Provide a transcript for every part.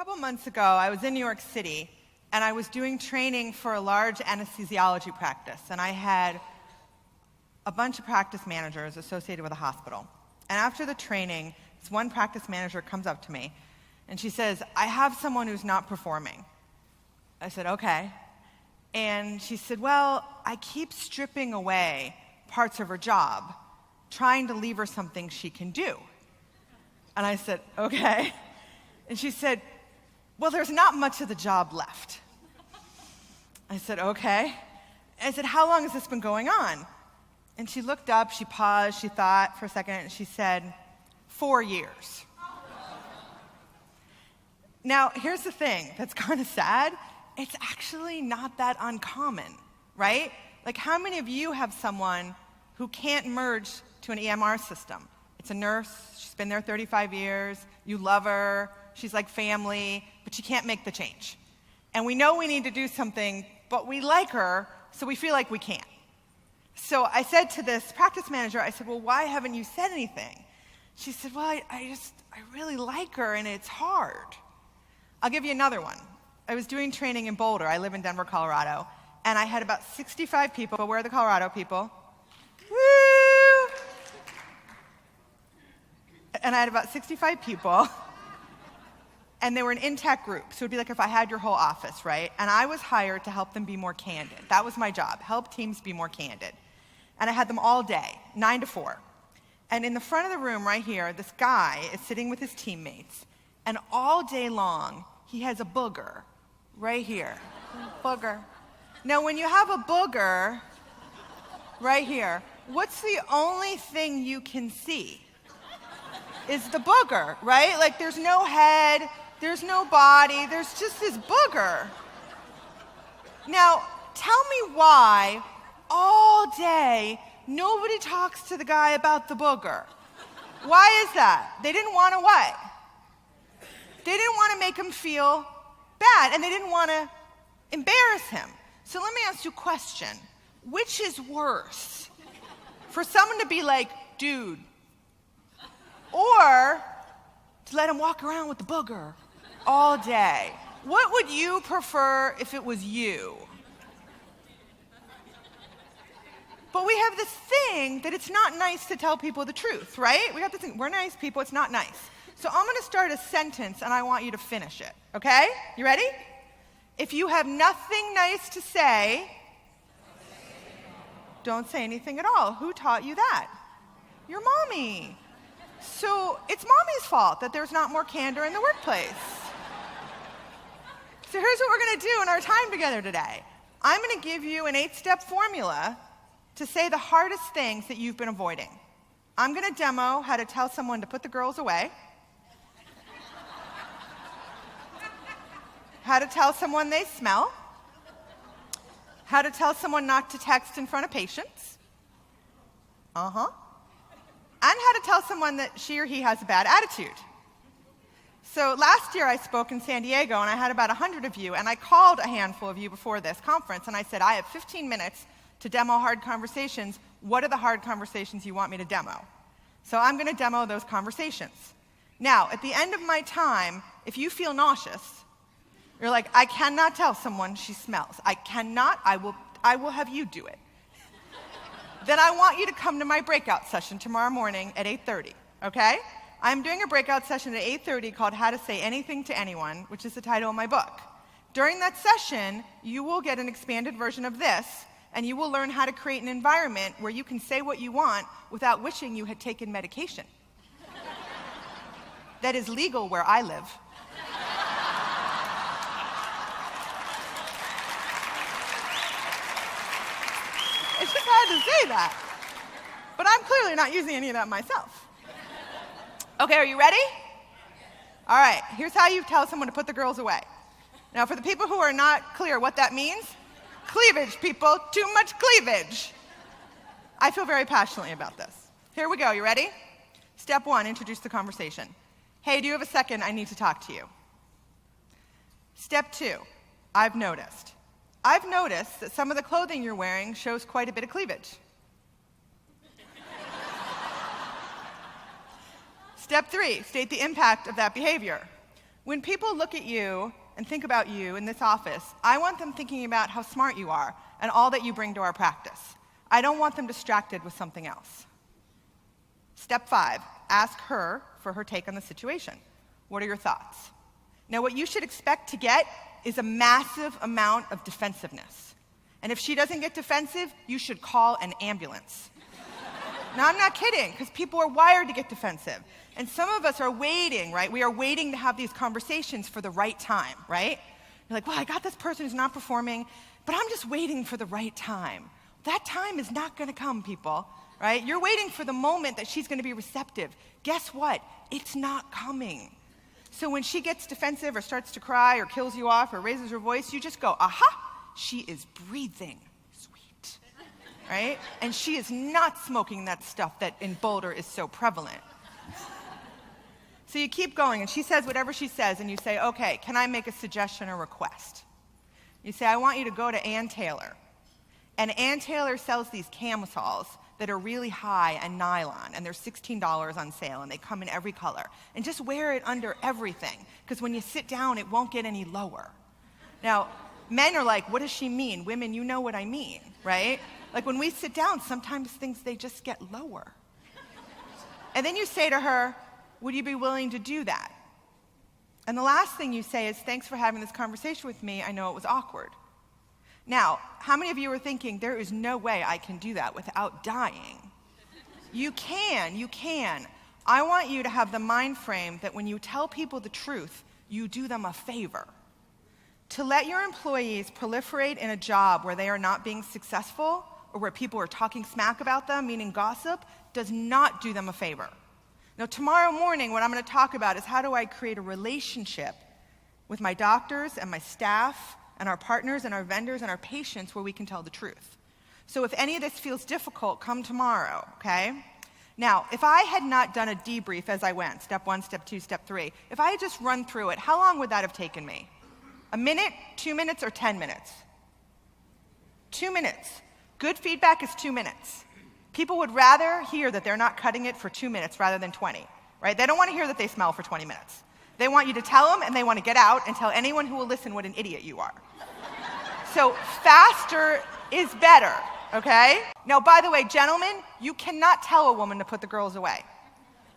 couple months ago, I was in New York City, and I was doing training for a large anesthesiology practice, and I had a bunch of practice managers associated with a hospital. And after the training, this one practice manager comes up to me, and she says, "I have someone who's not performing." I said, "Okay." And she said, "Well, I keep stripping away parts of her job, trying to leave her something she can do." And I said, "Okay." And she said, "Well, there's not much of the job left." I said, "Okay." And I said, "How long has this been going on?" And she looked up, she paused, she thought for a second, and she said, 4 years. Now, here's the thing that's kind of sad. It's actually not that uncommon, right? Like, how many of you have someone who can't merge to an EMR system? It's a nurse, she's been there 35 years, you love her, she's like family, but she can't make the change. And we know we need to do something, but we like her, so we feel like we can't. So I said to this practice manager, I said, "Well, why haven't you said anything?" She said, "Well, I really like her, and it's hard." I'll give you another one. I was doing training in Boulder. I live in Denver, Colorado, and I had about 65 people. Where are the Colorado people? Woo! And I had about 65 people, and they were an in-tech group. So it would be like if I had your whole office, right? And I was hired to help them be more candid. That was my job, help teams be more candid. And I had them all day, 9 to 4. And in the front of the room right here, this guy is sitting with his teammates, and all day long, he has a booger right here. Booger. Now, when you have a booger right here, what's the only thing you can see? Is the booger, right? Like, there's no head, there's no body, there's just this booger. Now, tell me why all day nobody talks to the guy about the booger. Why is that? They didn't want to what? They didn't want to make him feel bad, and they didn't want to embarrass him. So let me ask you a question. Which is worse? For someone to be like, "Dude," or to let him walk around with the booger all day? What would you prefer if it was you? But we have this thing that it's not nice to tell people the truth, right? We have this thing, we're nice people, it's not nice. So I'm going to start a sentence, and I want you to finish it, okay? You ready? If you have nothing nice to say, don't say anything at all. Who taught you that? Your mommy. So it's mommy's fault that there's not more candor in the workplace. So here's what we're going to do in our time together today. I'm going to give you an 8-step formula to say the hardest things that you've been avoiding. I'm going to demo how to tell someone to put the girls away, how to tell someone they smell, how to tell someone not to text in front of patients, and how to tell someone that she or he has a bad attitude. So last year I spoke in San Diego, and I had about 100 of you, and I called a handful of you before this conference, and I said, "I have 15 minutes to demo hard conversations. What are the hard conversations you want me to demo?" So I'm going to demo those conversations. Now, at the end of my time, if you feel nauseous, you're like, "I cannot tell someone she smells. I cannot. I will have you do it." Then I want you to come to my breakout session tomorrow morning at 8:30, okay? I'm doing a breakout session at 8:30 called How to Say Anything to Anyone, which is the title of my book. During that session, you will get an expanded version of this, and you will learn how to create an environment where you can say what you want without wishing you had taken medication. That is legal where I live. I just had to say that. But I'm clearly not using any of that myself. Okay, are you ready? All right, here's how you tell someone to put the girls away. Now, for the people who are not clear what that means, cleavage, people, too much cleavage. I feel very passionately about this. Here we go, you ready? Step 1, introduce the conversation. "Hey, do you have a second? I need to talk to you." Step 2, I've noticed that some of the clothing you're wearing shows quite a bit of cleavage. Step 3, state the impact of that behavior. When people look at you and think about you in this office, I want them thinking about how smart you are and all that you bring to our practice. I don't want them distracted with something else. Step 5, ask her for her take on the situation. What are your thoughts? Now, what you should expect to get is a massive amount of defensiveness. And if she doesn't get defensive, you should call an ambulance. Now, I'm not kidding, because people are wired to get defensive. And some of us are waiting, right? We are waiting to have these conversations for the right time, right? You're like, well, I got this person who's not performing, but I'm just waiting for the right time. That time is not going to come, people, right? You're waiting for the moment that she's going to be receptive. Guess what? It's not coming. So when she gets defensive or starts to cry or kills you off or raises her voice, you just go, aha, she is breathing. Sweet, right? And she is not smoking that stuff that in Boulder is so prevalent. So you keep going, and she says whatever she says, and you say, okay, can I make a suggestion or request? You say, I want you to go to Ann Taylor. And Ann Taylor sells these camisoles that are really high and nylon, and they're $16 on sale, and they come in every color. And just wear it under everything, because when you sit down, it won't get any lower. Now, men are like, what does she mean? Women, you know what I mean, right? Like when we sit down, sometimes things, they just get lower. And then you say to her, would you be willing to do that? And the last thing you say is, thanks for having this conversation with me. I know it was awkward. Now, how many of you are thinking, there is no way I can do that without dying? You can. I want you to have the mind frame that when you tell people the truth, you do them a favor. To let your employees proliferate in a job where they are not being successful or where people are talking smack about them, meaning gossip, does not do them a favor. Now, tomorrow morning, what I'm going to talk about is how do I create a relationship with my doctors and my staff and our partners and our vendors and our patients where we can tell the truth. So if any of this feels difficult, come tomorrow, okay? Now, if I had not done a debrief as I went, step 1, step 2, step 3, if I had just run through it, how long would that have taken me? A minute, 2 minutes, or 10 minutes? 2 minutes. Good feedback is 2 minutes. People would rather hear that they're not cutting it for 2 minutes rather than 20, right? They don't want to hear that they smell for 20 minutes. They want you to tell them, and they want to get out and tell anyone who will listen what an idiot you are. So faster is better, okay? Now, by the way, gentlemen, you cannot tell a woman to put the girls away.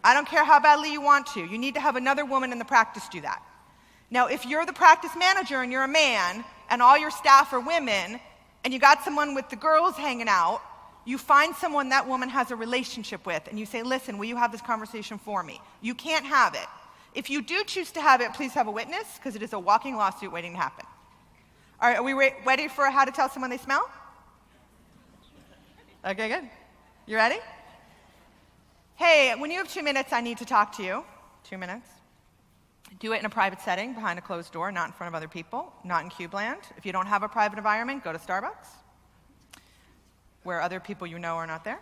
I don't care how badly you want to. You need to have another woman in the practice do that. Now, if you're the practice manager and you're a man and all your staff are women and you got someone with the girls hanging out, you find someone that woman has a relationship with and you say, listen, will you have this conversation for me? You can't have it. If you do choose to have it, please have a witness, because it is a walking lawsuit waiting to happen. All right, are we ready for how to tell someone they smell? Okay, good. You ready? Hey, when you have 2 minutes, I need to talk to you. 2 minutes. Do it in a private setting, behind a closed door, not in front of other people, not in cube land. If you don't have a private environment, go to Starbucks, where other people you know are not there.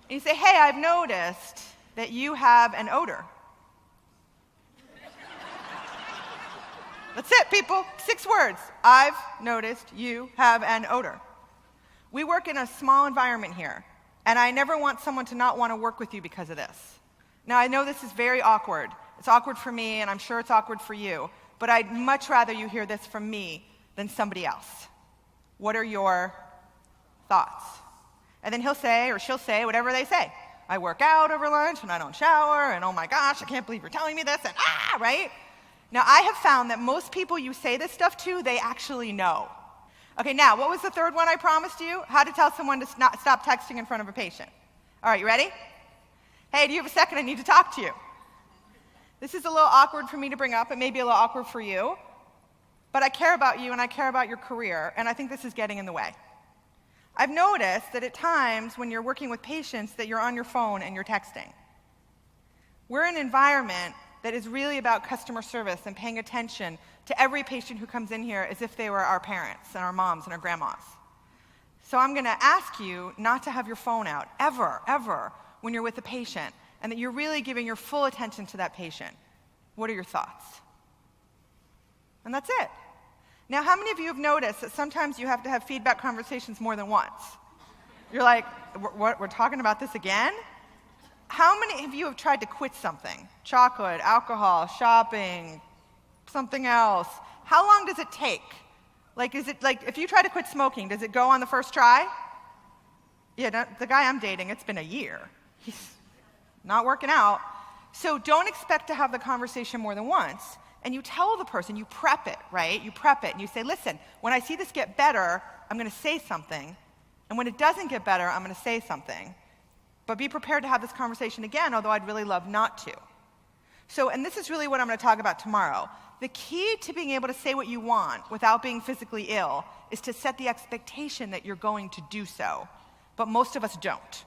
And you say, hey, I've noticed that you have an odor. That's it, people. 6 words. I've noticed you have an odor. We work in a small environment here, and I never want someone to not want to work with you because of this. Now, I know this is very awkward. It's awkward for me, and I'm sure it's awkward for you, but I'd much rather you hear this from me than somebody else. What are your thoughts? And then he'll say, or she'll say, whatever they say. I work out over lunch, and I don't shower, and oh my gosh, I can't believe you're telling me this, and right? Now, I have found that most people you say this stuff to, they actually know. Okay, now, what was the third one I promised you? How to tell someone to stop texting in front of a patient. All right, you ready? Hey, do you have a second? I need to talk to you. This is a little awkward for me to bring up. It may be a little awkward for you. But I care about you, and I care about your career, and I think this is getting in the way. I've noticed that at times when you're working with patients that you're on your phone and you're texting. We're in an environment that is really about customer service and paying attention to every patient who comes in here as if they were our parents and our moms and our grandmas. So I'm going to ask you not to have your phone out, ever, when you're with a patient, and that you're really giving your full attention to that patient. What are your thoughts? And that's it. Now, how many of you have noticed that sometimes you have to have feedback conversations more than once? You're like, we're talking about this again? How many of you have tried to quit something? Chocolate, alcohol, shopping, something else. How long does it take? Like, is it like, if you try to quit smoking, does it go on the first try? Yeah, the guy I'm dating, it's been a year. He's not working out. So don't expect to have the conversation more than once. And you tell the person, you prep it, right? You prep it and you say, listen, when I see this get better, I'm going to say something. And when it doesn't get better, I'm going to say something. But be prepared to have this conversation again, although I'd really love not to. So, and this is really what I'm going to talk about tomorrow. The key to being able to say what you want without being physically ill is to set the expectation that you're going to do so. But most of us don't.